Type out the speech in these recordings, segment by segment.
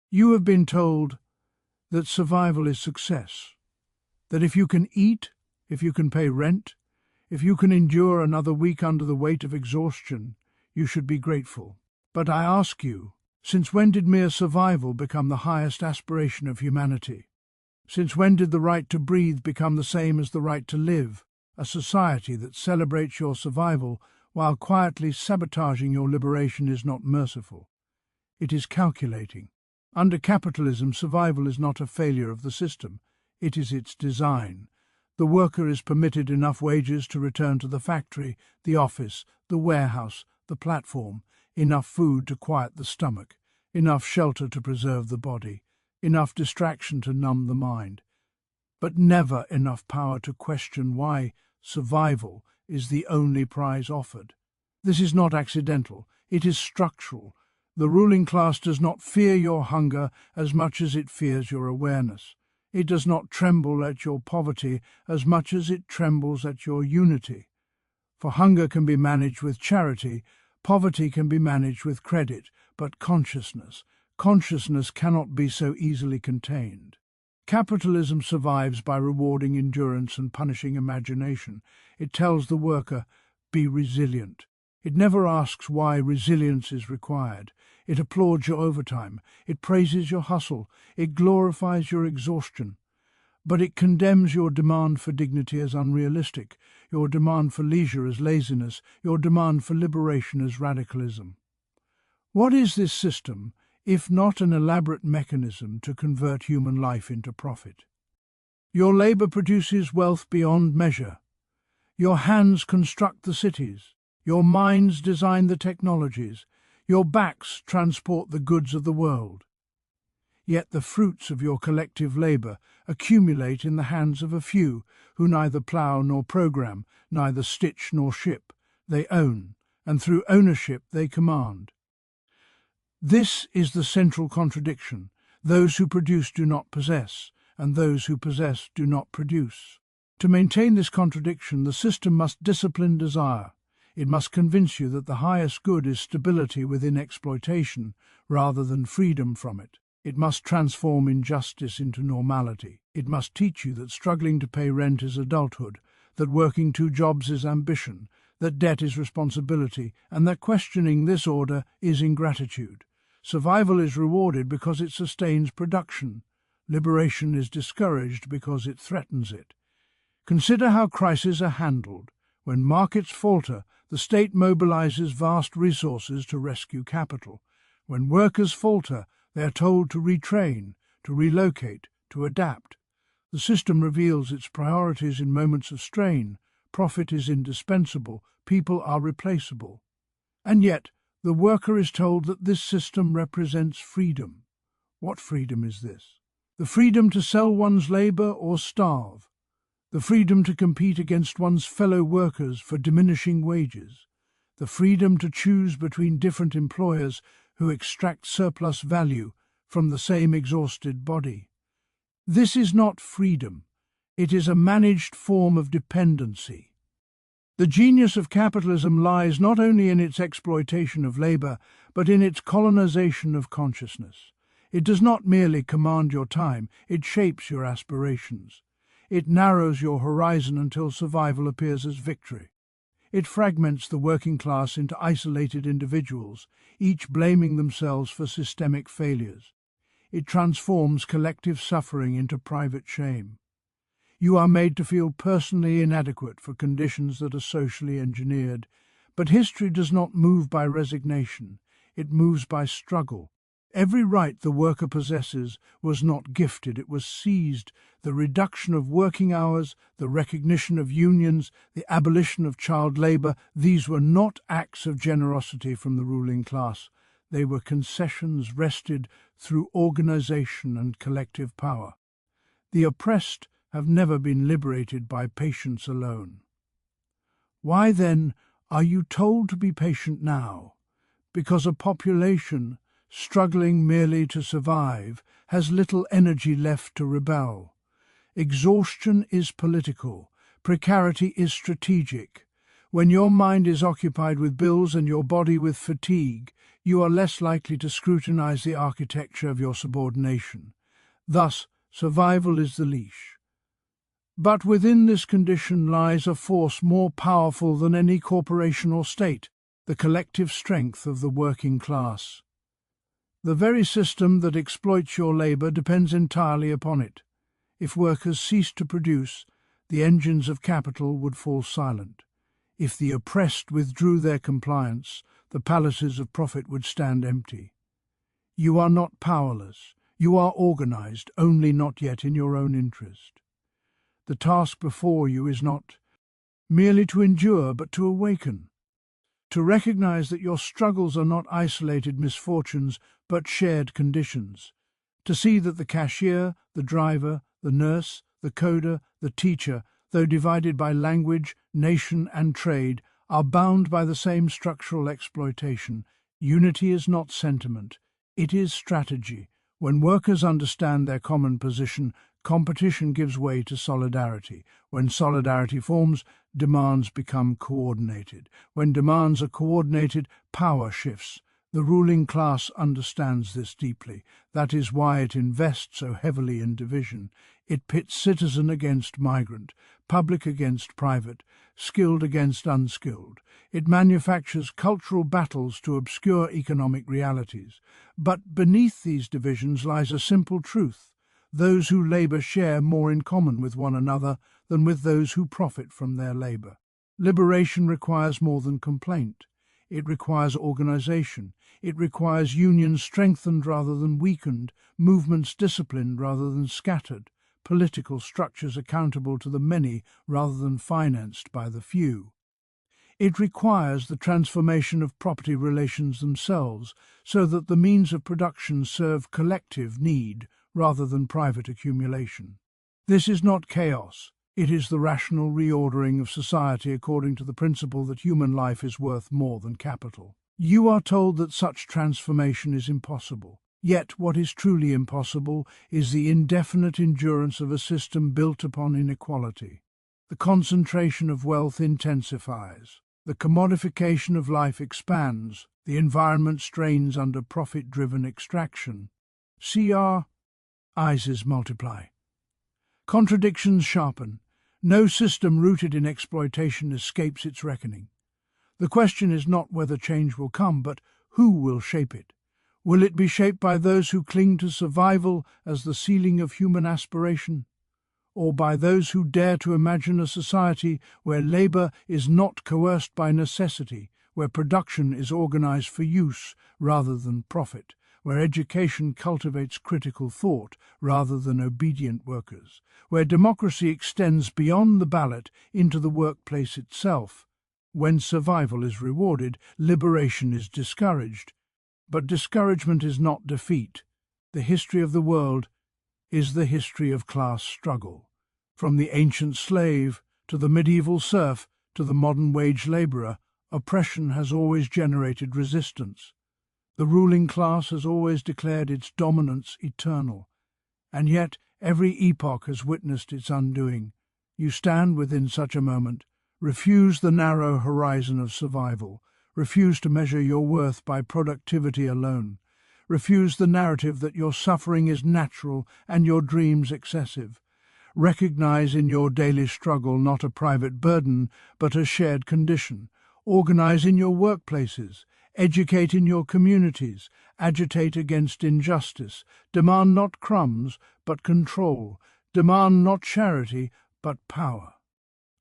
You have been told that survival is success, that if you can eat, if you can pay rent, if you can endure another week under the weight of exhaustion, you should be grateful. But I ask you, since when did mere survival become the highest aspiration of humanity? Since when did the right to breathe become the same as the right to live? A society that celebrates your survival while quietly sabotaging your liberation is not merciful. It is calculating. Under capitalism, survival is not a failure of the system. It is its design. The worker is permitted enough wages to return to the factory, the office, the warehouse, the platform, enough food to quiet the stomach, enough shelter to preserve the body, enough distraction to numb the mind, but never enough power to question why survival is the only prize offered. This is not accidental, it is structural. The ruling class does not fear your hunger as much as it fears your awareness. It does not tremble at your poverty as much as it trembles at your unity. For hunger can be managed with charity, poverty can be managed with credit, but consciousness cannot be so easily contained. Capitalism survives by rewarding endurance and punishing imagination. It tells the worker, be resilient. It never asks why resilience is required. It applauds your overtime. It praises your hustle. It glorifies your exhaustion. But it condemns your demand for dignity as unrealistic, your demand for leisure as laziness, your demand for liberation as radicalism. What is this system, if not an elaborate mechanism to convert human life into profit? Your labor produces wealth beyond measure. Your hands construct the cities. Your minds design the technologies. Your backs transport the goods of the world. Yet the fruits of your collective labor accumulate in the hands of a few who neither plough nor program, neither stitch nor ship. They own, and through ownership they command. This is the central contradiction. Those who produce do not possess, and those who possess do not produce. To maintain this contradiction, the system must discipline desire. It must convince you that the highest good is stability within exploitation rather than freedom from it. It must transform injustice into normality. It must teach you that struggling to pay rent is adulthood, that working 2 jobs is ambition, that debt is responsibility, and that questioning this order is ingratitude. Survival is rewarded because it sustains production. Liberation is discouraged because it threatens it. Consider how crises are handled. When markets falter, the state mobilizes vast resources to rescue capital. When workers falter, they are told to retrain, to relocate, to adapt. The system reveals its priorities in moments of strain. Profit is indispensable, people are replaceable. And yet, the worker is told that this system represents freedom. What freedom is this? The freedom to sell one's labor or starve. The freedom to compete against one's fellow workers for diminishing wages. The freedom to choose between different employers who extract surplus value from the same exhausted body. This is not freedom. It is a managed form of dependency. The genius of capitalism lies not only in its exploitation of labor, but in its colonization of consciousness. It does not merely command your time, it shapes your aspirations. It narrows your horizon until survival appears as victory. It fragments the working class into isolated individuals, each blaming themselves for systemic failures. It transforms collective suffering into private shame. You are made to feel personally inadequate for conditions that are socially engineered. But history does not move by resignation, it moves by struggle. Every right the worker possesses was not gifted, it was seized. The reduction of working hours, the recognition of unions, the abolition of child labor, these were not acts of generosity from the ruling class. They were concessions wrested through organization and collective power. The oppressed have never been liberated by patience alone. Why, then, are you told to be patient now? Because a population, struggling merely to survive, has little energy left to rebel. Exhaustion is political, precarity is strategic. When your mind is occupied with bills and your body with fatigue, you are less likely to scrutinize the architecture of your subordination. Thus, survival is the leash. But within this condition lies a force more powerful than any corporation or state, the collective strength of the working class. The very system that exploits your labor depends entirely upon it. If workers ceased to produce, the engines of capital would fall silent. If the oppressed withdrew their compliance, the palaces of profit would stand empty. You are not powerless. You are organized, only not yet in your own interest. The task before you is not merely to endure, but to awaken, to recognize that your struggles are not isolated misfortunes, but shared conditions, to see that the cashier, the driver, the nurse, the coder, the teacher, though divided by language, nation, and trade, are bound by the same structural exploitation. Unity is not sentiment, it is strategy. When workers understand their common position, competition gives way to solidarity. When solidarity forms, demands become coordinated. When demands are coordinated, power shifts. The ruling class understands this deeply. That is why it invests so heavily in division. It pits citizen against migrant, public against private, skilled against unskilled. It manufactures cultural battles to obscure economic realities. But beneath these divisions lies a simple truth. Those who labor share more in common with one another than with those who profit from their labor. Liberation requires more than complaint. It requires organization. It requires unions strengthened rather than weakened, movements disciplined rather than scattered, political structures accountable to the many rather than financed by the few. It requires the transformation of property relations themselves so that the means of production serve collective need rather than private accumulation. This is not chaos. It is the rational reordering of society according to the principle that human life is worth more than capital. You are told that such transformation is impossible. Yet what is truly impossible is the indefinite endurance of a system built upon inequality. The concentration of wealth intensifies. The commodification of life expands. The environment strains under profit-driven extraction. CRIs multiply. Contradictions sharpen. No system rooted in exploitation escapes its reckoning. The question is not whether change will come, but who will shape it. Will it be shaped by those who cling to survival as the ceiling of human aspiration, or by those who dare to imagine a society where labor is not coerced by necessity, where production is organized for use rather than profit, where education cultivates critical thought rather than obedient workers, where democracy extends beyond the ballot into the workplace itself? When survival is rewarded, liberation is discouraged. But discouragement is not defeat. The history of the world is the history of class struggle. From the ancient slave to the medieval serf to the modern wage laborer, oppression has always generated resistance. The ruling class has always declared its dominance eternal, and yet every epoch has witnessed its undoing. You stand within such a moment. Refuse the narrow horizon of survival. Refuse to measure your worth by productivity alone. Refuse the narrative that your suffering is natural and your dreams excessive. Recognize in your daily struggle not a private burden, but a shared condition. Organize in your workplaces. Educate in your communities. Agitate against injustice. Demand not crumbs, but control. Demand not charity, but power.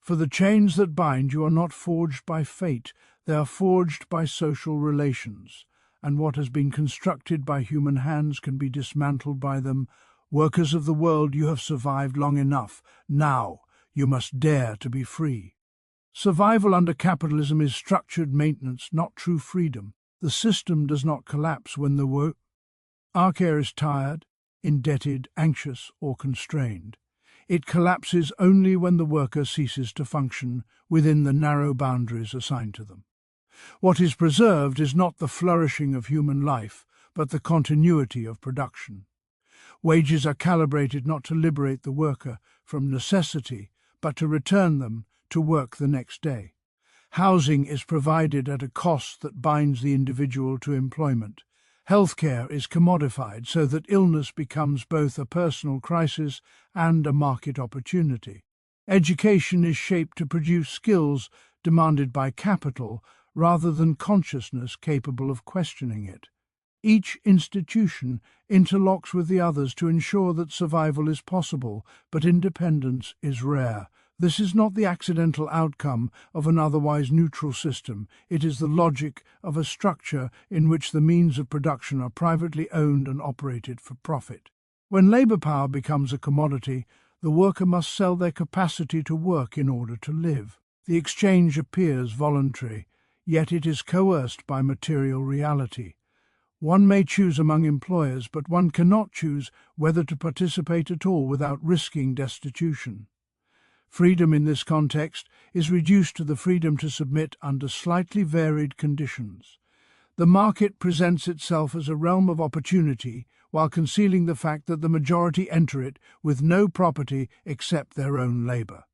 For the chains that bind you are not forged by fate, they are forged by social relations, and what has been constructed by human hands can be dismantled by them. Workers of the world, you have survived long enough. Now you must dare to be free. Survival under capitalism is structured maintenance, not true freedom. The system does not collapse when the worker is tired, indebted, anxious, or constrained. It collapses only when the worker ceases to function within the narrow boundaries assigned to them. What is preserved is not the flourishing of human life, but the continuity of production. Wages are calibrated not to liberate the worker from necessity, but to return them to work the next day. Housing is provided at a cost that binds the individual to employment. Healthcare is commodified so that illness becomes both a personal crisis and a market opportunity. Education is shaped to produce skills demanded by capital rather than consciousness capable of questioning it. Each institution interlocks with the others to ensure that survival is possible, but independence is rare. This is not the accidental outcome of an otherwise neutral system. It is the logic of a structure in which the means of production are privately owned and operated for profit. When labor power becomes a commodity, the worker must sell their capacity to work in order to live. The exchange appears voluntary, yet it is coerced by material reality. One may choose among employers, but one cannot choose whether to participate at all without risking destitution. Freedom in this context is reduced to the freedom to submit under slightly varied conditions. The market presents itself as a realm of opportunity while concealing the fact that the majority enter it with no property except their own labor.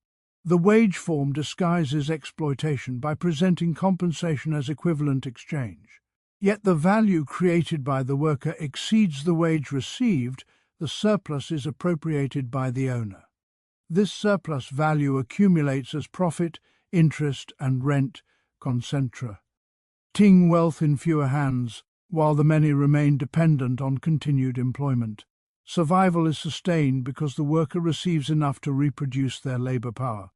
The wage form disguises exploitation by presenting compensation as equivalent exchange. Yet the value created by the worker exceeds the wage received. The surplus is appropriated by the owner. This surplus value accumulates as profit, interest, and rent concentrating wealth in fewer hands, while the many remain dependent on continued employment. Survival is sustained because the worker receives enough to reproduce their labor power.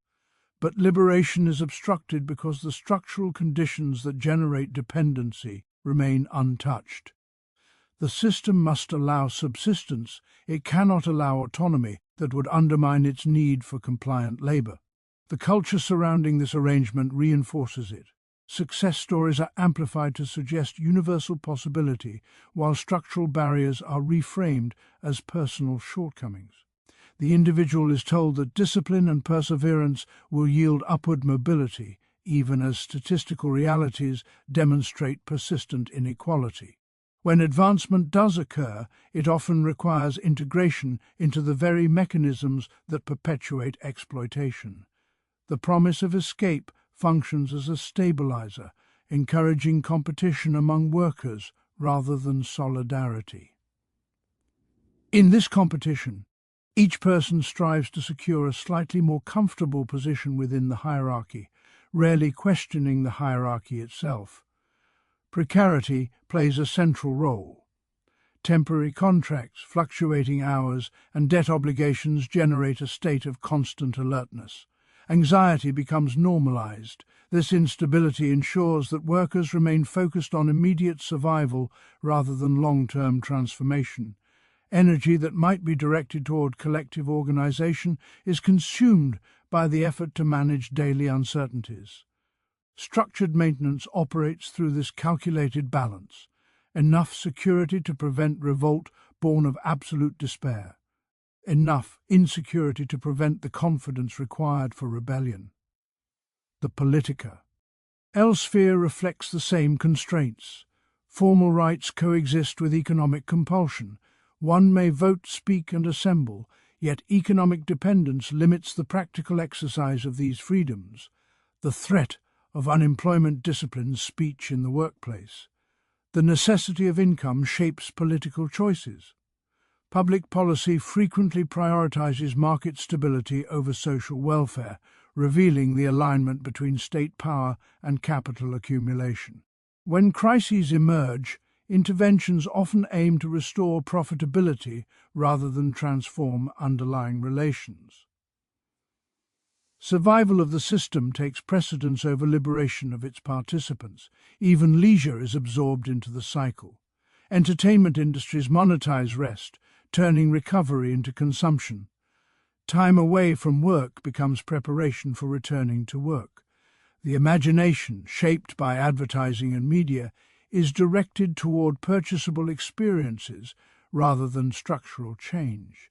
But liberation is obstructed because the structural conditions that generate dependency remain untouched. The system must allow subsistence. It cannot allow autonomy that would undermine its need for compliant labor. The culture surrounding this arrangement reinforces it. Success stories are amplified to suggest universal possibility, while structural barriers are reframed as personal shortcomings. The individual is told that discipline and perseverance will yield upward mobility, even as statistical realities demonstrate persistent inequality. When advancement does occur, it often requires integration into the very mechanisms that perpetuate exploitation. The promise of escape functions as a stabilizer, encouraging competition among workers rather than solidarity. In this competition, each person strives to secure a slightly more comfortable position within the hierarchy, rarely questioning the hierarchy itself. Precarity plays a central role. Temporary contracts, fluctuating hours, and debt obligations generate a state of constant alertness. Anxiety becomes normalized. This instability ensures that workers remain focused on immediate survival rather than long-term transformation. Energy that might be directed toward collective organization is consumed by the effort to manage daily uncertainties. Structured maintenance operates through this calculated balance, enough security to prevent revolt born of absolute despair, enough insecurity to prevent the confidence required for rebellion. The politica. Sphere reflects the same constraints. Formal rights coexist with economic compulsion. One may vote, speak, and assemble, yet economic dependence limits the practical exercise of these freedoms. The threat of unemployment disciplines speech in the workplace. The necessity of income shapes political choices. Public policy frequently prioritizes market stability over social welfare, revealing the alignment between state power and capital accumulation. When crises emerge, interventions often aim to restore profitability rather than transform underlying relations. Survival of the system takes precedence over liberation of its participants. Even leisure is absorbed into the cycle. Entertainment industries monetize rest, turning recovery into consumption. Time away from work becomes preparation for returning to work. The imagination, shaped by advertising and media, is directed toward purchasable experiences rather than structural change.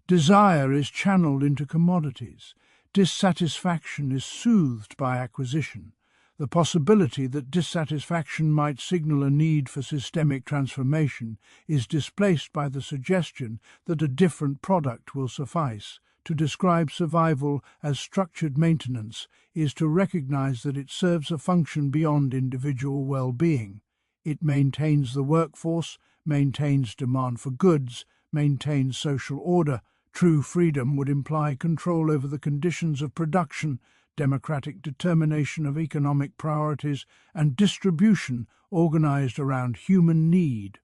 Desire is channeled into commodities. Dissatisfaction is soothed by acquisition. The possibility that dissatisfaction might signal a need for systemic transformation is displaced by the suggestion that a different product will suffice. To describe survival as structured maintenance is to recognize that it serves a function beyond individual well-being. It maintains the workforce, maintains demand for goods, maintains social order. True freedom would imply control over the conditions of production, democratic determination of economic priorities, and distribution organized around human need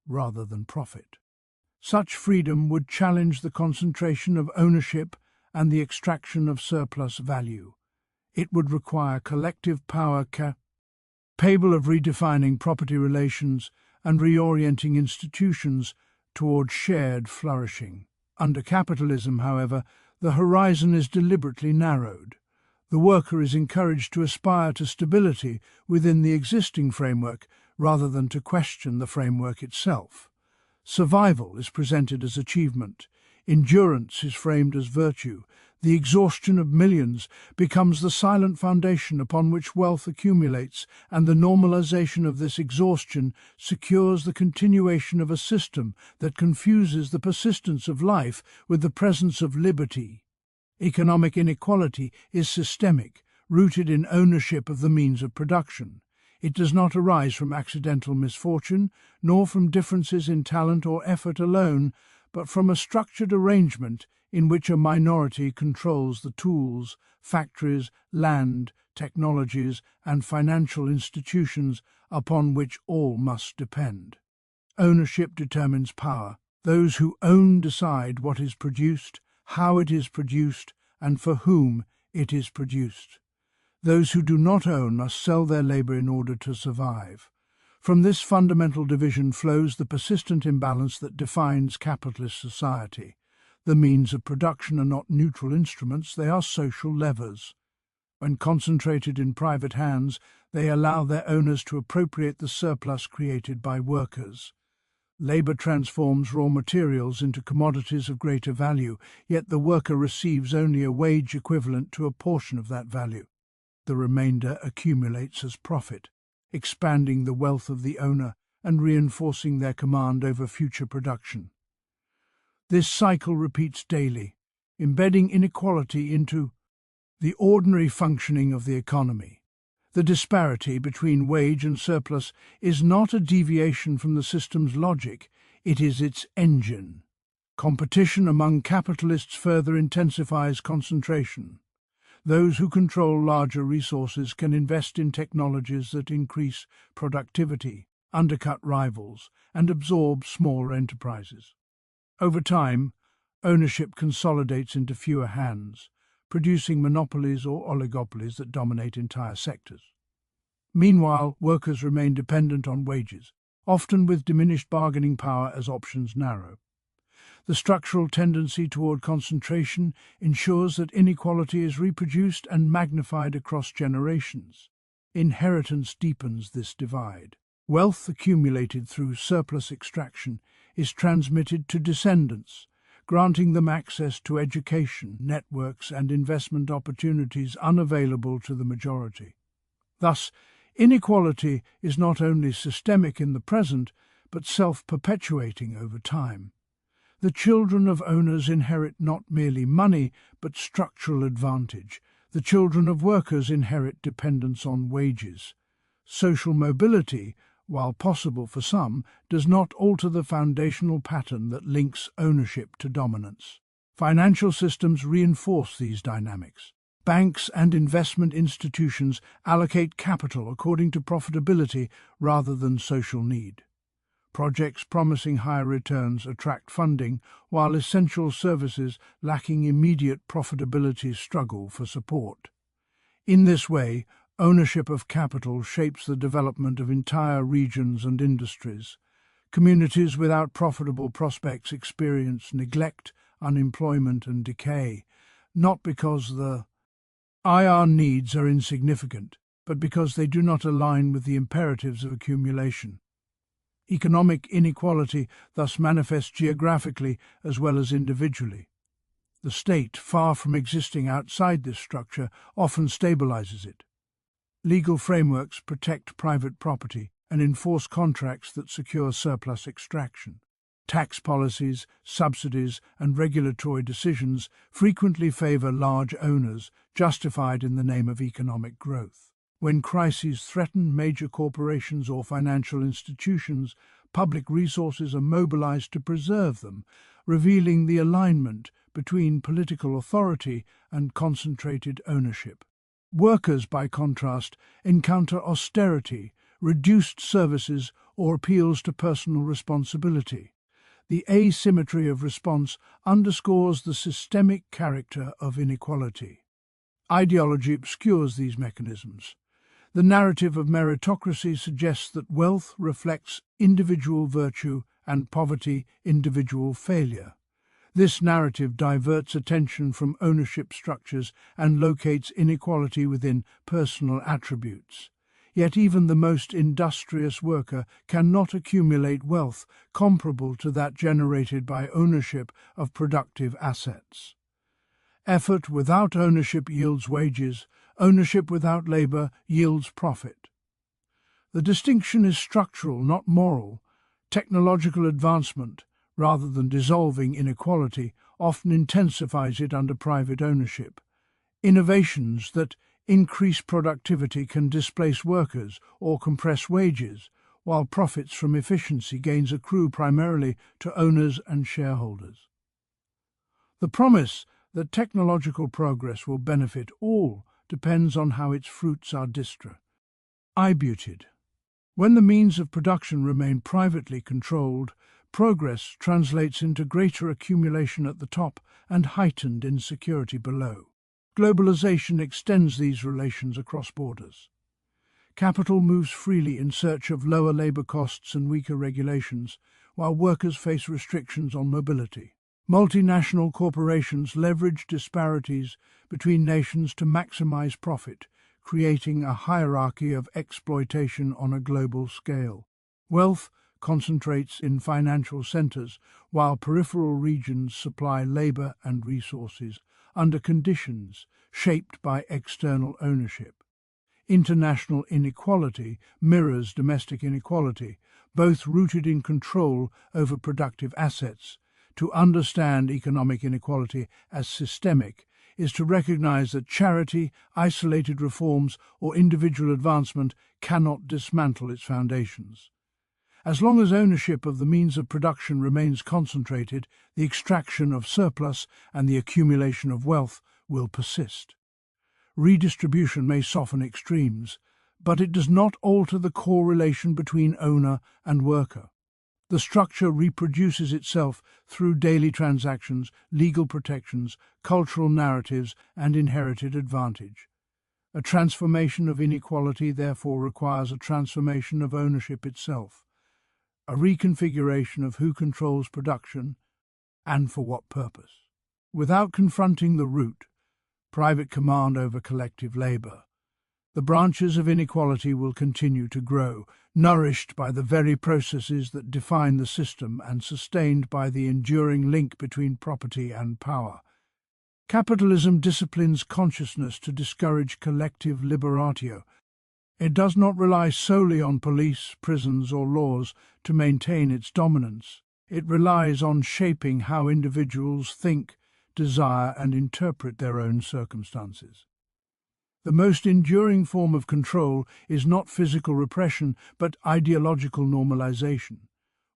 rather than profit. Such freedom would challenge the concentration of ownership and the extraction of surplus value. It would require collective power capable of redefining property relations and reorienting institutions towards shared flourishing. Under capitalism, however, the horizon is deliberately narrowed. The worker is encouraged to aspire to stability within the existing framework rather than to question the framework itself. Survival is presented as achievement. Endurance is framed as virtue. The exhaustion of millions becomes the silent foundation upon which wealth accumulates, and the normalization of this exhaustion secures the continuation of a system that confuses the persistence of life with the presence of liberty. Economic inequality is systemic, rooted in ownership of the means of production. It does not arise from accidental misfortune, nor from differences in talent or effort alone, but from a structured arrangement in which a minority controls the tools, factories, land, technologies, and financial institutions upon which all must depend. Ownership determines power. Those who own decide what is produced, how it is produced, and for whom it is produced. Those who do not own must sell their labor in order to survive. From this fundamental division flows the persistent imbalance that defines capitalist society. The means of production are not neutral instruments, they are social levers. When concentrated in private hands, they allow their owners to appropriate the surplus created by workers. Labor transforms raw materials into commodities of greater value, yet the worker receives only a wage equivalent to a portion of that value. The remainder accumulates as profit, expanding the wealth of the owner and reinforcing their command over future production. This cycle repeats daily, embedding inequality into the ordinary functioning of the economy. The disparity between wage and surplus is not a deviation from the system's logic, it is its engine. Competition among capitalists further intensifies concentration. Those who control larger resources can invest in technologies that increase productivity, undercut rivals, and absorb smaller enterprises. Over time, ownership consolidates into fewer hands, producing monopolies or oligopolies that dominate entire sectors. Meanwhile, workers remain dependent on wages, often with diminished bargaining power as options narrow. The structural tendency toward concentration ensures that inequality is reproduced and magnified across generations. Inheritance deepens this divide. Wealth accumulated through surplus extraction is transmitted to descendants, granting them access to education, networks, and investment opportunities unavailable to the majority. Thus, inequality is not only systemic in the present, but self-perpetuating over time. The children of owners inherit not merely money, but structural advantage. The children of workers inherit dependence on wages. Social mobility, while possible for some, does not alter the foundational pattern that links ownership to dominance. Financial systems reinforce these dynamics. Banks and investment institutions allocate capital according to profitability rather than social need. Projects promising higher returns attract funding, while essential services lacking immediate profitability struggle for support. In this way, ownership of capital shapes the development of entire regions and industries. Communities without profitable prospects experience neglect, unemployment, and decay, not because the IR needs are insignificant, but because they do not align with the imperatives of accumulation. Economic inequality thus manifests geographically as well as individually. The state, far from existing outside this structure, often stabilizes it. Legal frameworks protect private property and enforce contracts that secure surplus extraction. Tax policies, subsidies, and regulatory decisions frequently favor large owners, justified in the name of economic growth. When crises threaten major corporations or financial institutions, public resources are mobilized to preserve them, revealing the alignment between political authority and concentrated ownership. Workers, by contrast, encounter austerity, reduced services, or appeals to personal responsibility. The asymmetry of response underscores the systemic character of inequality. Ideology obscures these mechanisms. The narrative of meritocracy suggests that wealth reflects individual virtue and poverty individual failure. This narrative diverts attention from ownership structures and locates inequality within personal attributes. Yet even the most industrious worker cannot accumulate wealth comparable to that generated by ownership of productive assets. Effort without ownership yields wages, ownership without labor yields profit. The distinction is structural, not moral. Technological advancement, rather than dissolving inequality, often intensifies it under private ownership. Innovations that increase productivity can displace workers or compress wages, while profits from efficiency gains accrue primarily to owners and shareholders. The promise that technological progress will benefit all depends on how its fruits are distributed. When the means of production remain privately controlled, progress translates into greater accumulation at the top and heightened insecurity below. Globalization extends these relations across borders. Capital moves freely in search of lower labor costs and weaker regulations, while workers face restrictions on mobility. Multinational corporations leverage disparities between nations to maximize profit, creating a hierarchy of exploitation on a global scale. Wealth concentrates in financial centers, while peripheral regions supply labor and resources under conditions shaped by external ownership. International inequality mirrors domestic inequality, both rooted in control over productive assets. To understand economic inequality as systemic is to recognize that charity, isolated reforms, or individual advancement cannot dismantle its foundations. As long as ownership of the means of production remains concentrated, the extraction of surplus and the accumulation of wealth will persist. Redistribution may soften extremes, but it does not alter the core relation between owner and worker. The structure reproduces itself through daily transactions, legal protections, cultural narratives, and inherited advantage. A transformation of inequality therefore requires a transformation of ownership itself, a reconfiguration of who controls production and for what purpose. Without confronting the root, private command over collective labor, the branches of inequality will continue to grow, nourished by the very processes that define the system and sustained by the enduring link between property and power. Capitalism disciplines consciousness to discourage collective liberatio. It does not rely solely on police, prisons, or laws to maintain its dominance. It relies on shaping how individuals think, desire, and interpret their own circumstances. The most enduring form of control is not physical repression, but ideological normalization.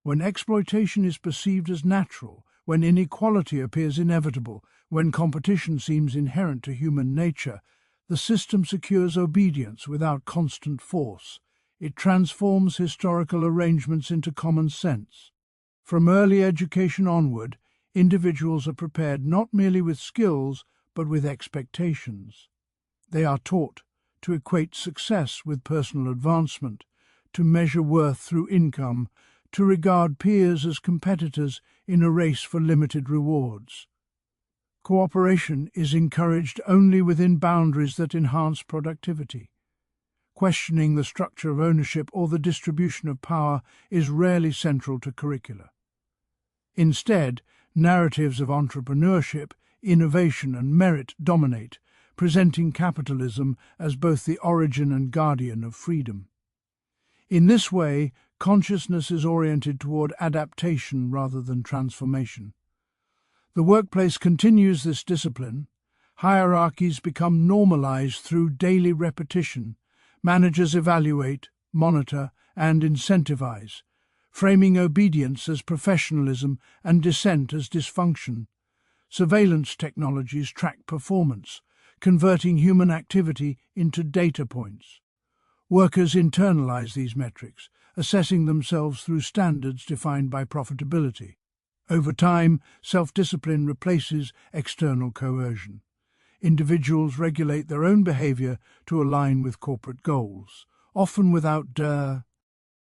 When exploitation is perceived as natural, when inequality appears inevitable, when competition seems inherent to human nature, the system secures obedience without constant force. It transforms historical arrangements into common sense. From early education onward, individuals are prepared not merely with skills, but with expectations. They are taught to equate success with personal advancement, to measure worth through income, to regard peers as competitors in a race for limited rewards. Cooperation is encouraged only within boundaries that enhance productivity. Questioning the structure of ownership or the distribution of power is rarely central to curricula. Instead, narratives of entrepreneurship, innovation, and merit dominate, presenting capitalism as both the origin and guardian of freedom. In this way, Consciousness is oriented toward adaptation rather than transformation. The workplace continues this discipline. Hierarchies become normalized through daily repetition. Managers evaluate, monitor, and incentivize, framing obedience as professionalism and dissent as dysfunction. Surveillance technologies track performance, converting human activity into data points. Workers internalize these metrics, assessing themselves through standards defined by profitability. Over time, self-discipline replaces external coercion. Individuals regulate their own behavior to align with corporate goals, often without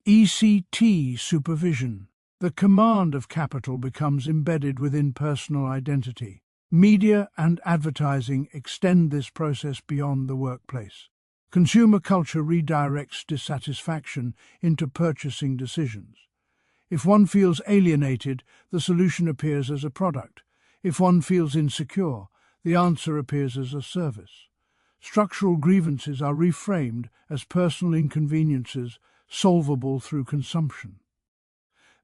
ECT supervision. The command of capital becomes embedded within personal identity. Media and advertising extend this process beyond the workplace. Consumer culture redirects dissatisfaction into purchasing decisions. If one feels alienated, the solution appears as a product. If one feels insecure, the answer appears as a service. Structural grievances are reframed as personal inconveniences solvable through consumption.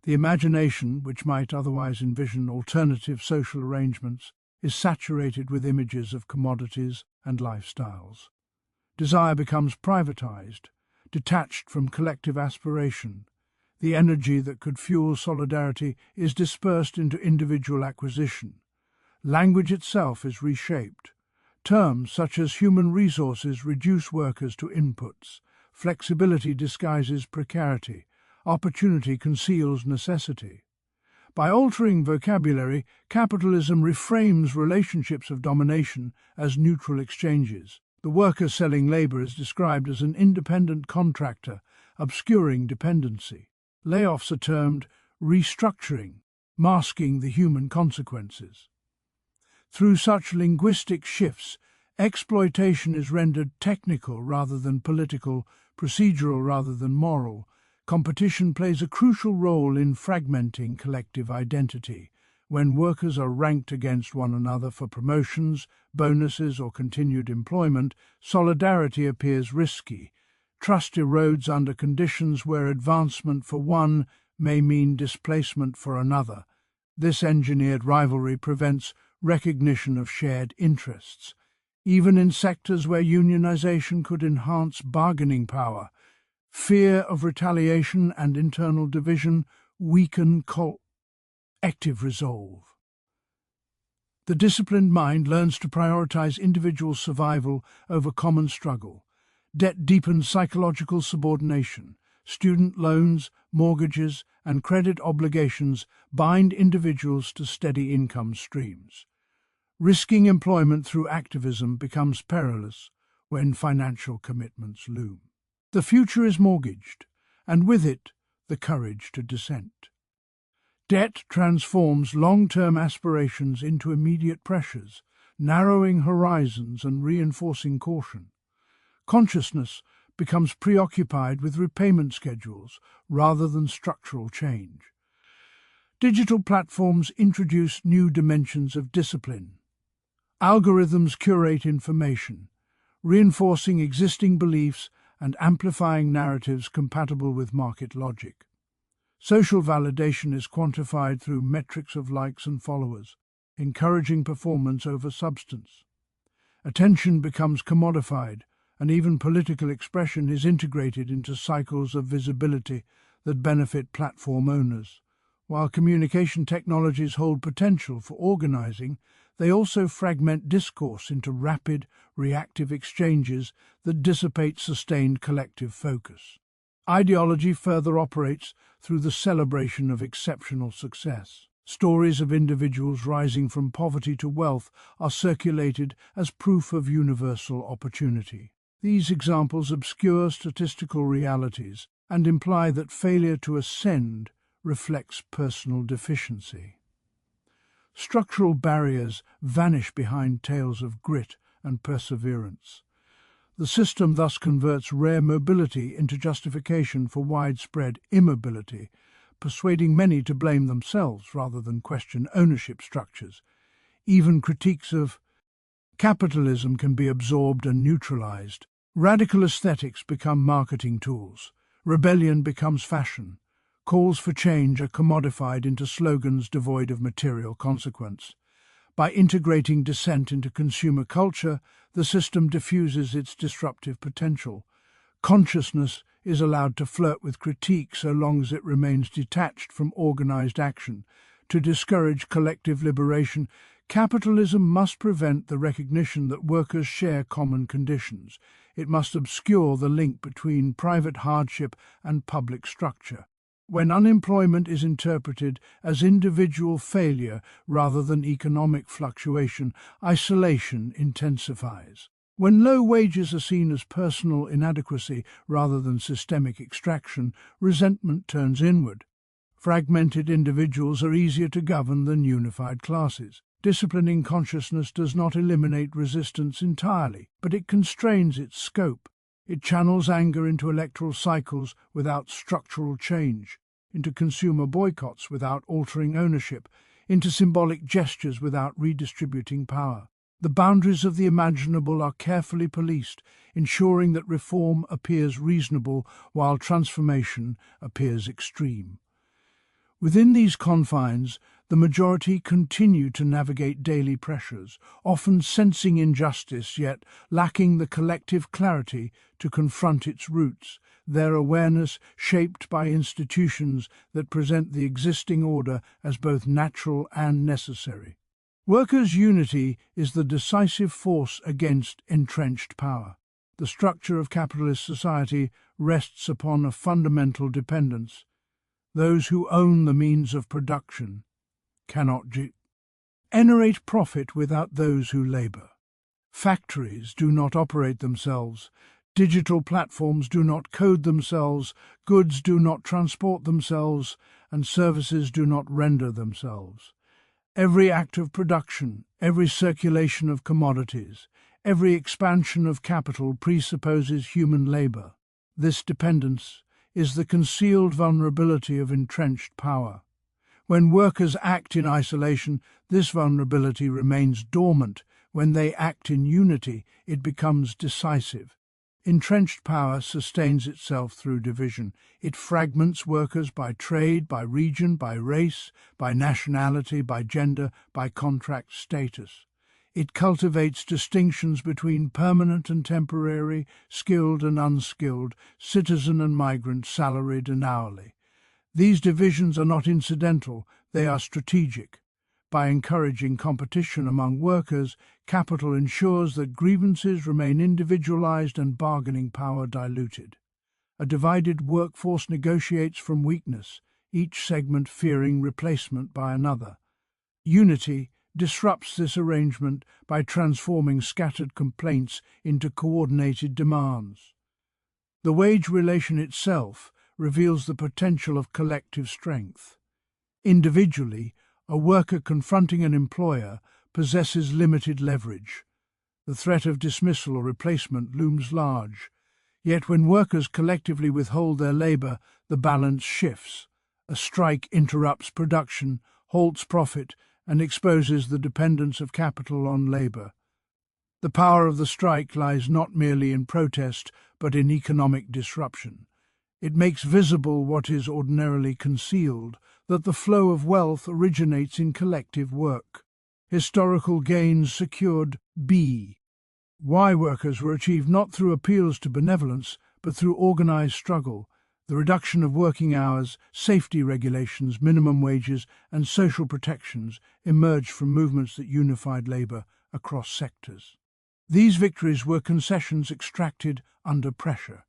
The imagination, which might otherwise envision alternative social arrangements, is saturated with images of commodities and lifestyles. Desire becomes privatized, detached from collective aspiration. The energy that could fuel solidarity is dispersed into individual acquisition. Language itself is reshaped. Terms such as human resources reduce workers to inputs. Flexibility disguises precarity. Opportunity conceals necessity. By altering vocabulary, capitalism reframes relationships of domination as neutral exchanges. The worker selling labor is described as an independent contractor, obscuring dependency. Layoffs are termed restructuring, masking the human consequences. Through such linguistic shifts, exploitation is rendered technical rather than political, procedural rather than moral. Competition plays a crucial role in fragmenting collective identity. When workers are ranked against one another for promotions, bonuses, or continued employment, solidarity appears risky. Trust erodes under conditions where advancement for one may mean displacement for another. This engineered rivalry prevents recognition of shared interests. Even in sectors where unionization could enhance bargaining power, fear of retaliation and internal division weaken collective resolve. The disciplined mind learns to prioritize individual survival over common struggle. Debt deepens psychological subordination. Student loans, mortgages, and credit obligations bind individuals to steady income streams. Risking employment through activism becomes perilous when financial commitments loom. The future is mortgaged, and with it, the courage to dissent. Debt transforms long-term aspirations into immediate pressures, narrowing horizons and reinforcing caution. Consciousness becomes preoccupied with repayment schedules rather than structural change. Digital platforms introduce new dimensions of discipline. Algorithms curate information, reinforcing existing beliefs and amplifying narratives compatible with market logic. Social validation is quantified through metrics of likes and followers, encouraging performance over substance. Attention becomes commodified, and even political expression is integrated into cycles of visibility that benefit platform owners. While communication technologies hold potential for organizing, they also fragment discourse into rapid, reactive exchanges that dissipate sustained collective focus. Ideology further operates through the celebration of exceptional success. Stories of individuals rising from poverty to wealth are circulated as proof of universal opportunity. These examples obscure statistical realities and imply that failure to ascend reflects personal deficiency. Structural barriers vanish behind tales of grit and perseverance. The system thus converts rare mobility into justification for widespread immobility, persuading many to blame themselves rather than question ownership structures. Even critiques of capitalism can be absorbed and neutralized. Radical aesthetics become marketing tools, Rebellion becomes fashion. Calls for change are commodified into slogans devoid of material consequence. By integrating dissent into consumer culture, the system diffuses its disruptive potential. Consciousness is allowed to flirt with critique so long as it remains detached from organized action. To discourage collective liberation, capitalism must prevent the recognition that workers share common conditions. It must obscure the link between private hardship and public structure. When unemployment is interpreted as individual failure rather than economic fluctuation, isolation intensifies. When low wages are seen as personal inadequacy rather than systemic extraction, resentment turns inward. Fragmented individuals are easier to govern than unified classes. Disciplining consciousness does not eliminate resistance entirely, but it constrains its scope. It channels anger into electoral cycles without structural change, into consumer boycotts without altering ownership, into symbolic gestures without redistributing power. The boundaries of the imaginable are carefully policed, ensuring that reform appears reasonable while transformation appears extreme. Within these confines, the majority continue to navigate daily pressures, often sensing injustice yet lacking the collective clarity to confront its roots, their awareness shaped by institutions that present the existing order as both natural and necessary. Workers' unity is the decisive force against entrenched power. The structure of capitalist society rests upon a fundamental dependence. Those who own the means of production cannot generate profit without those who labor. Factories do not operate themselves. Digital platforms do not code themselves. Goods do not transport themselves, and services do not render themselves. Every act of production, every circulation of commodities, every expansion of capital presupposes human labor. This dependence is the concealed vulnerability of entrenched power. When workers act in isolation, this vulnerability remains dormant. When they act in unity, it becomes decisive. Entrenched power sustains itself through division. It fragments workers by trade, by region, by race, by nationality, by gender, by contract status. It cultivates distinctions between permanent and temporary, skilled and unskilled, citizen and migrant, salaried and hourly. These divisions are not incidental, they are strategic. By encouraging competition among workers, capital ensures that grievances remain individualized and bargaining power diluted. A divided workforce negotiates from weakness, each segment fearing replacement by another. Unity disrupts this arrangement by transforming scattered complaints into coordinated demands. The wage relation itself reveals the potential of collective strength. Individually, a worker confronting an employer possesses limited leverage. The threat of dismissal or replacement looms large. Yet when workers collectively withhold their labor, the balance shifts. A strike interrupts production, halts profit, and exposes the dependence of capital on labor. The power of the strike lies not merely in protest, but in economic disruption. It makes visible what is ordinarily concealed, that the flow of wealth originates in collective work. Historical gains secured why workers were achieved not through appeals to benevolence, but through organized struggle. The reduction of working hours, safety regulations, minimum wages, and social protections emerged from movements that unified labor across sectors. These victories were concessions extracted under pressure.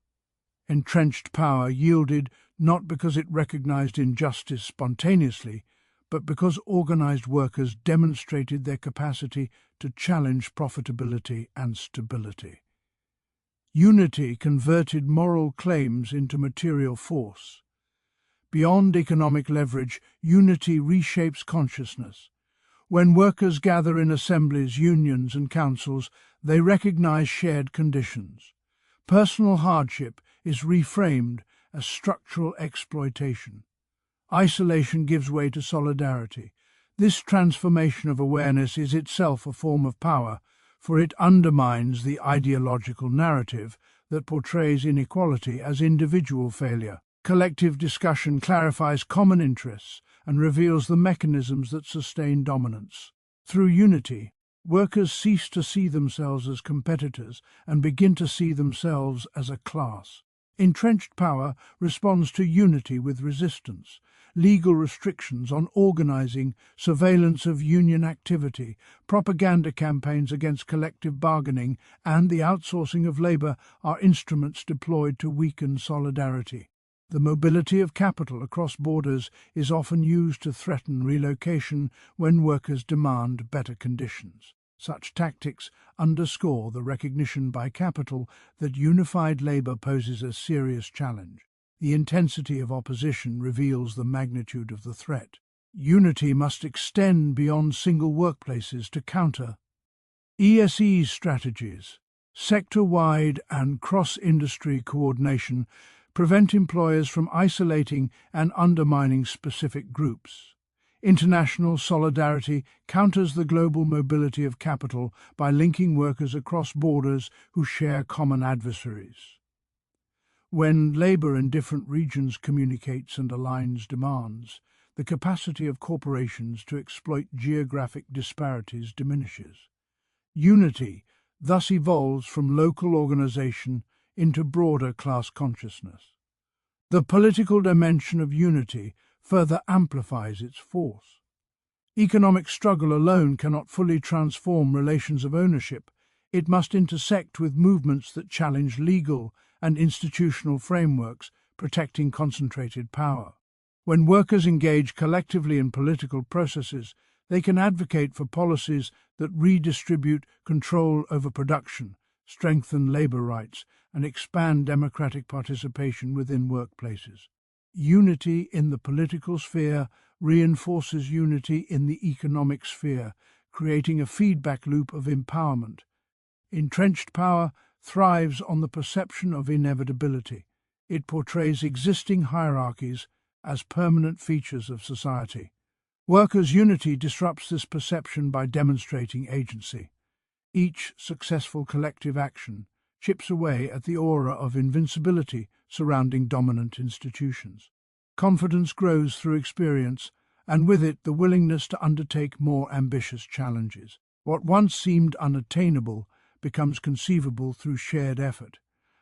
Entrenched power yielded not because it recognized injustice spontaneously, but because organized workers demonstrated their capacity to challenge profitability and stability. Unity converted moral claims into material force. Beyond economic leverage, unity reshapes consciousness. When workers gather in assemblies, unions, and councils, they recognize shared conditions. Personal hardship is reframed as structural exploitation. Isolation gives way to solidarity. This transformation of awareness is itself a form of power, for it undermines the ideological narrative that portrays inequality as individual failure. Collective discussion clarifies common interests and reveals the mechanisms that sustain dominance. Through unity, workers cease to see themselves as competitors and begin to see themselves as a class. Entrenched power responds to unity with resistance. Legal restrictions on organizing, surveillance of union activity, propaganda campaigns against collective bargaining, and the outsourcing of labor are instruments deployed to weaken solidarity. The mobility of capital across borders is often used to threaten relocation when workers demand better conditions. Such tactics underscore the recognition by capital that unified labor poses a serious challenge. The intensity of opposition reveals the magnitude of the threat. Unity must extend beyond single workplaces to counter ESE's strategies. Sector-wide and cross-industry coordination prevent employers from isolating and undermining specific groups. International solidarity counters the global mobility of capital by linking workers across borders who share common adversaries. When labor in different regions communicates and aligns demands, the capacity of corporations to exploit geographic disparities diminishes. Unity thus evolves from local organization into broader class consciousness. The political dimension of unity further amplifies its force. Economic struggle alone cannot fully transform relations of ownership. It must intersect with movements that challenge legal and institutional frameworks protecting concentrated power. When workers engage collectively in political processes, they can advocate for policies that redistribute control over production, strengthen labor rights, and expand democratic participation within workplaces. Unity in the political sphere reinforces unity in the economic sphere, creating a feedback loop of empowerment. Entrenched power thrives on the perception of inevitability. It portrays existing hierarchies as permanent features of society. Workers' unity disrupts this perception by demonstrating agency. Each successful collective action chips away at the aura of invincibility surrounding dominant institutions. Confidence grows through experience, and with it the willingness to undertake more ambitious challenges. What once seemed unattainable becomes conceivable through shared effort.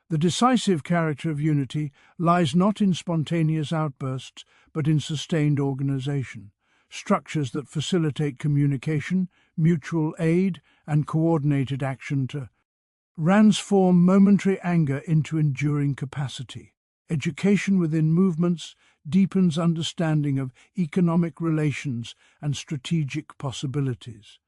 The decisive character of unity lies not in spontaneous outbursts, but in sustained organization, structures that facilitate communication, mutual aid, and coordinated action to transform momentary anger into enduring capacity. Education within movements deepens understanding of economic relations and strategic possibilities.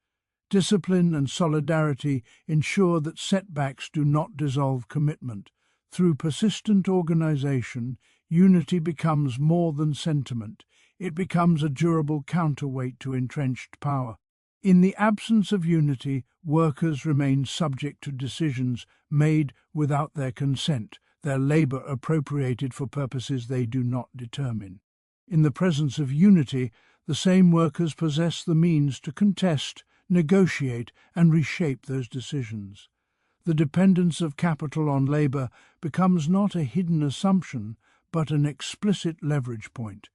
Discipline and solidarity ensure that setbacks do not dissolve commitment. Through persistent organization, unity becomes more than sentiment. It becomes a durable counterweight to entrenched power. In the absence of unity, workers remain subject to decisions made without their consent, their labor appropriated for purposes they do not determine. In the presence of unity, the same workers possess the means to contest, negotiate, and reshape those decisions. The dependence of capital on labor becomes not a hidden assumption, but an explicit leverage point.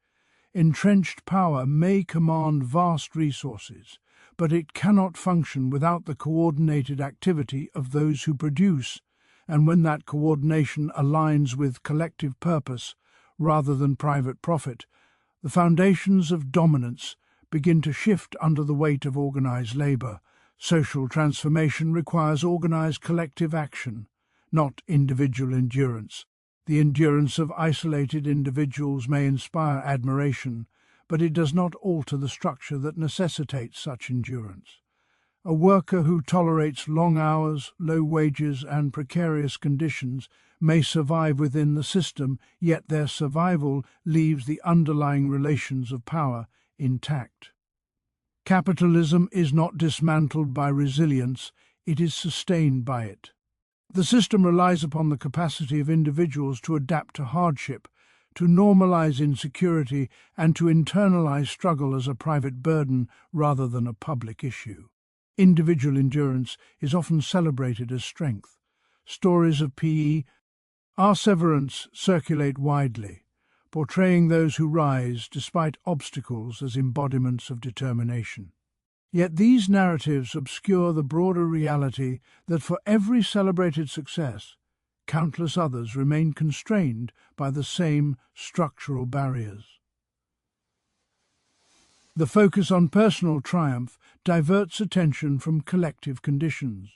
Entrenched power may command vast resources, but it cannot function without the coordinated activity of those who produce, and when that coordination aligns with collective purpose rather than private profit, the foundations of dominance begin to shift under the weight of organized labor. Social transformation requires organized collective action, not individual endurance. The endurance of isolated individuals may inspire admiration, but it does not alter the structure that necessitates such endurance. A worker who tolerates long hours, low wages, and precarious conditions may survive within the system, yet their survival leaves the underlying relations of power intact. Capitalism is not dismantled by resilience, it is sustained by it. The system relies upon the capacity of individuals to adapt to hardship, to normalize insecurity, and to internalize struggle as a private burden rather than a public issue. Individual endurance is often celebrated as strength. stories of perseverance circulate widely, portraying those who rise despite obstacles as embodiments of determination. Yet these narratives obscure the broader reality that for every celebrated success, countless others remain constrained by the same structural barriers. The focus on personal triumph diverts attention from collective conditions.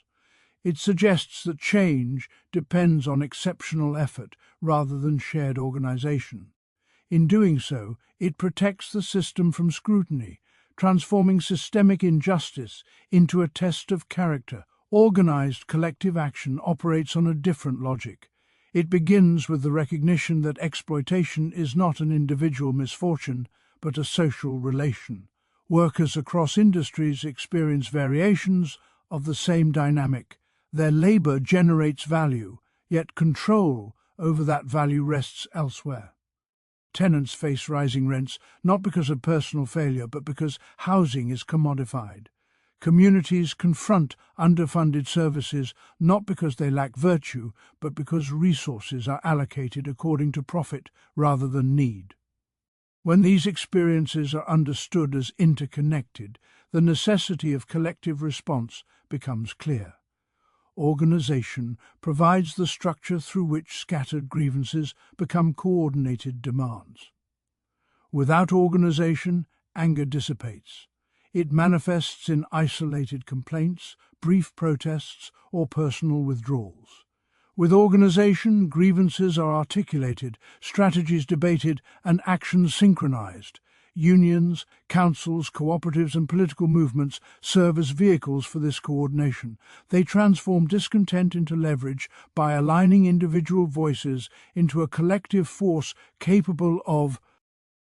It suggests that change depends on exceptional effort rather than shared organization. In doing so, it protects the system from scrutiny, transforming systemic injustice into a test of character. Organized collective action operates on a different logic. It begins with the recognition that exploitation is not an individual misfortune, but a social relation. Workers across industries experience variations of the same dynamic. Their labor generates value, yet control over that value rests elsewhere. Tenants face rising rents not because of personal failure, but because housing is commodified. Communities confront underfunded services not because they lack virtue, but because resources are allocated according to profit rather than need. When these experiences are understood as interconnected, the necessity of collective response becomes clear. Organization provides the structure through which scattered grievances become coordinated demands. Without organization, anger dissipates. It manifests in isolated complaints, brief protests, or personal withdrawals. With organization, grievances are articulated, strategies debated, and actions synchronized. Unions, councils, cooperatives, and political movements serve as vehicles for this coordination. They transform discontent into leverage by aligning individual voices into a collective force capable of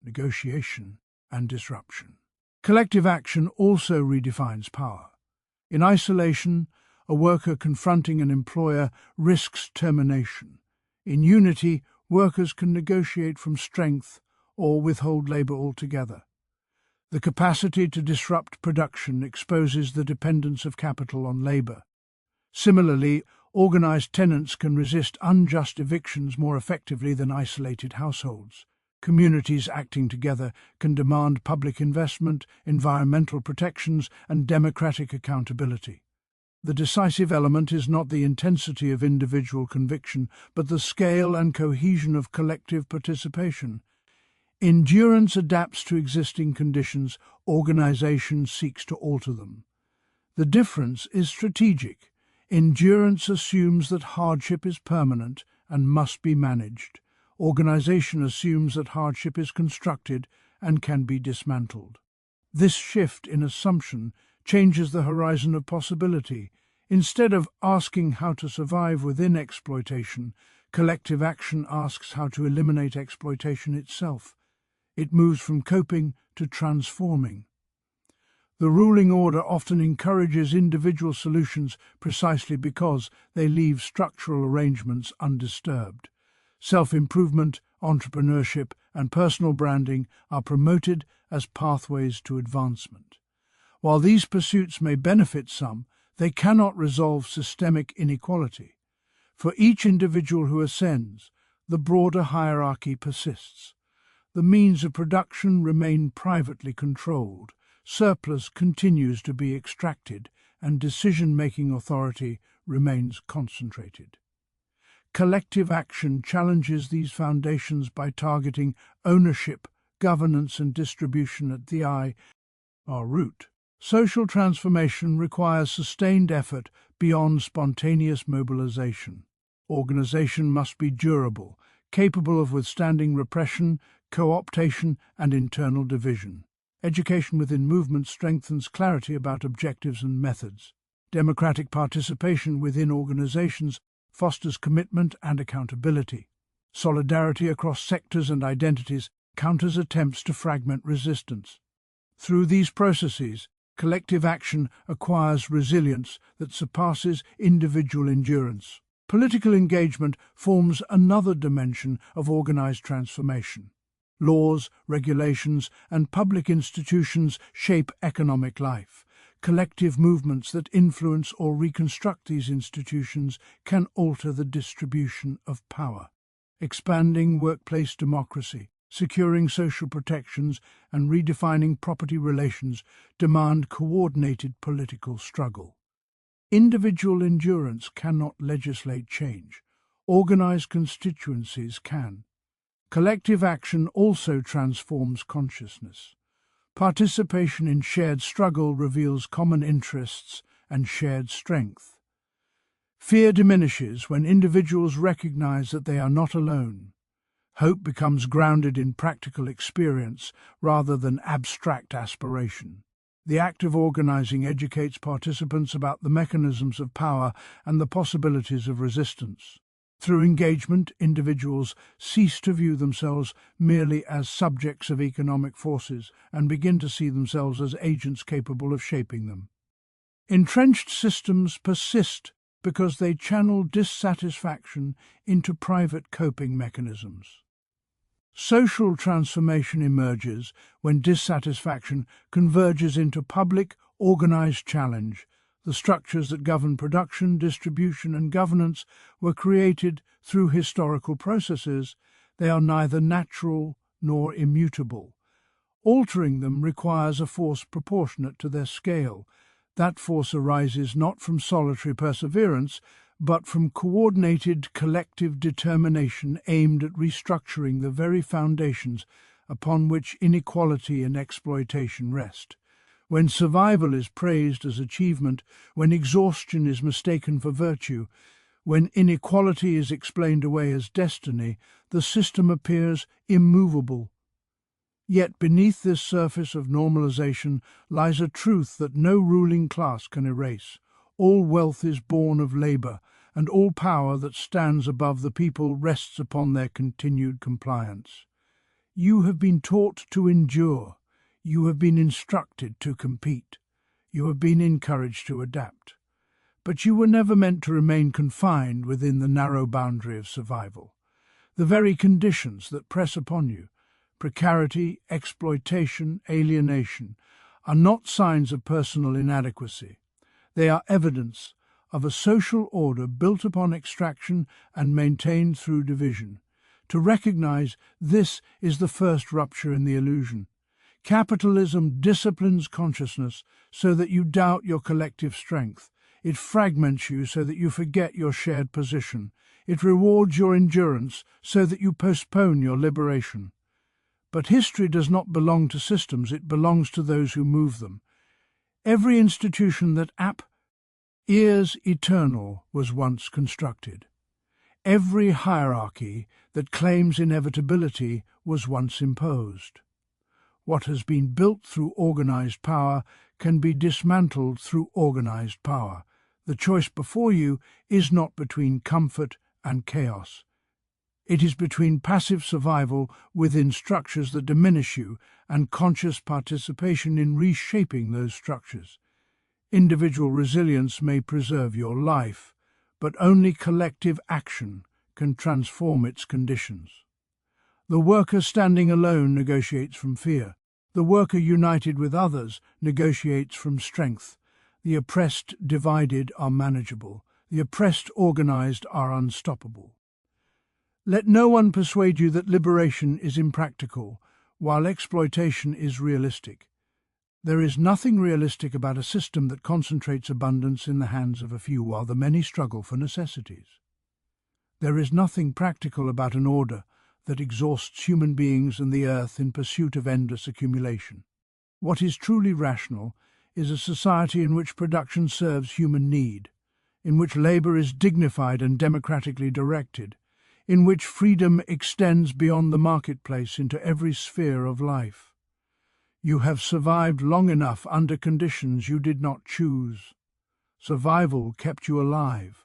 negotiation and disruption. Collective action also redefines power. In isolation, a worker confronting an employer risks termination. In unity, workers can negotiate from strength or withhold labor altogether. The capacity to disrupt production exposes the dependence of capital on labor. Similarly, organized tenants can resist unjust evictions more effectively than isolated households. Communities acting together can demand public investment, environmental protections, and democratic accountability. The decisive element is not the intensity of individual conviction, but the scale and cohesion of collective participation. Endurance adapts to existing conditions, organization seeks to alter them. The difference is strategic. Endurance assumes that hardship is permanent and must be managed. Organization assumes that hardship is constructed and can be dismantled. This shift in assumption changes the horizon of possibility. Instead of asking how to survive within exploitation, collective action asks how to eliminate exploitation itself. It moves from coping to transforming. The ruling order often encourages individual solutions precisely because they leave structural arrangements undisturbed. Self-improvement, entrepreneurship, and personal branding are promoted as pathways to advancement. While these pursuits may benefit some, they cannot resolve systemic inequality. For each individual who ascends, the broader hierarchy persists. The means of production remain privately controlled, surplus continues to be extracted, and decision-making authority remains concentrated. Collective action challenges these foundations by targeting ownership, governance, and distribution at the root. Social transformation requires sustained effort beyond spontaneous mobilization. Organization must be durable, capable of withstanding repression, co-optation, and internal division. Education within movements strengthens clarity about objectives and methods. Democratic participation within organizations fosters commitment and accountability. Solidarity across sectors and identities counters attempts to fragment resistance. Through these processes, collective action acquires resilience that surpasses individual endurance. Political engagement forms another dimension of organized transformation. Laws, regulations, and public institutions shape economic life. Collective movements that influence or reconstruct these institutions can alter the distribution of power. Expanding workplace democracy, securing social protections, and redefining property relations demand coordinated political struggle. Individual endurance cannot legislate change. Organized constituencies can. Collective action also transforms consciousness. Participation in shared struggle reveals common interests and shared strength. Fear diminishes when individuals recognize that they are not alone. Hope becomes grounded in practical experience rather than abstract aspiration. The act of organizing educates participants about the mechanisms of power and the possibilities of resistance. Through engagement, individuals cease to view themselves merely as subjects of economic forces and begin to see themselves as agents capable of shaping them. Entrenched systems persist because they channel dissatisfaction into private coping mechanisms. Social transformation emerges when dissatisfaction converges into public, organized challenge. The structures that govern production, distribution, and governance were created through historical processes. They are neither natural nor immutable. Altering them requires a force proportionate to their scale. That force arises not from solitary perseverance, but from coordinated collective determination aimed at restructuring the very foundations upon which inequality and exploitation rest. When survival is praised as achievement, when exhaustion is mistaken for virtue, when inequality is explained away as destiny, the system appears immovable. Yet beneath this surface of normalization lies a truth that no ruling class can erase. All wealth is born of labor, and all power that stands above the people rests upon their continued compliance. You have been taught to endure. You have been instructed to compete. You have been encouraged to adapt. But you were never meant to remain confined within the narrow boundary of survival. The very conditions that press upon you, precarity, exploitation, alienation, are not signs of personal inadequacy. They are evidence of a social order built upon extraction and maintained through division. To recognize this is the first rupture in the illusion. Capitalism disciplines consciousness so that you doubt your collective strength. It fragments you so that you forget your shared position. It rewards your endurance so that you postpone your liberation. But history does not belong to systems, it belongs to those who move them. Every institution that appears eternal was once constructed. Every hierarchy that claims inevitability was once imposed. What has been built through organized power can be dismantled through organized power. The choice before you is not between comfort and chaos. It is between passive survival within structures that diminish you and conscious participation in reshaping those structures. Individual resilience may preserve your life, but only collective action can transform its conditions. The worker standing alone negotiates from fear. The worker united with others negotiates from strength. The oppressed divided are manageable. The oppressed organized are unstoppable. Let no one persuade you that liberation is impractical, while exploitation is realistic. There is nothing realistic about a system that concentrates abundance in the hands of a few while the many struggle for necessities. There is nothing practical about an order that exhausts human beings and the earth in pursuit of endless accumulation. What is truly rational is a society in which production serves human need, in which labor is dignified and democratically directed, in which freedom extends beyond the marketplace into every sphere of life. You have survived long enough under conditions you did not choose. Survival kept you alive.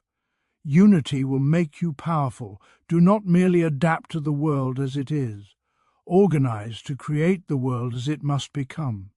Unity will make you powerful. Do not merely adapt to the world as it is. Organize to create the world as it must become.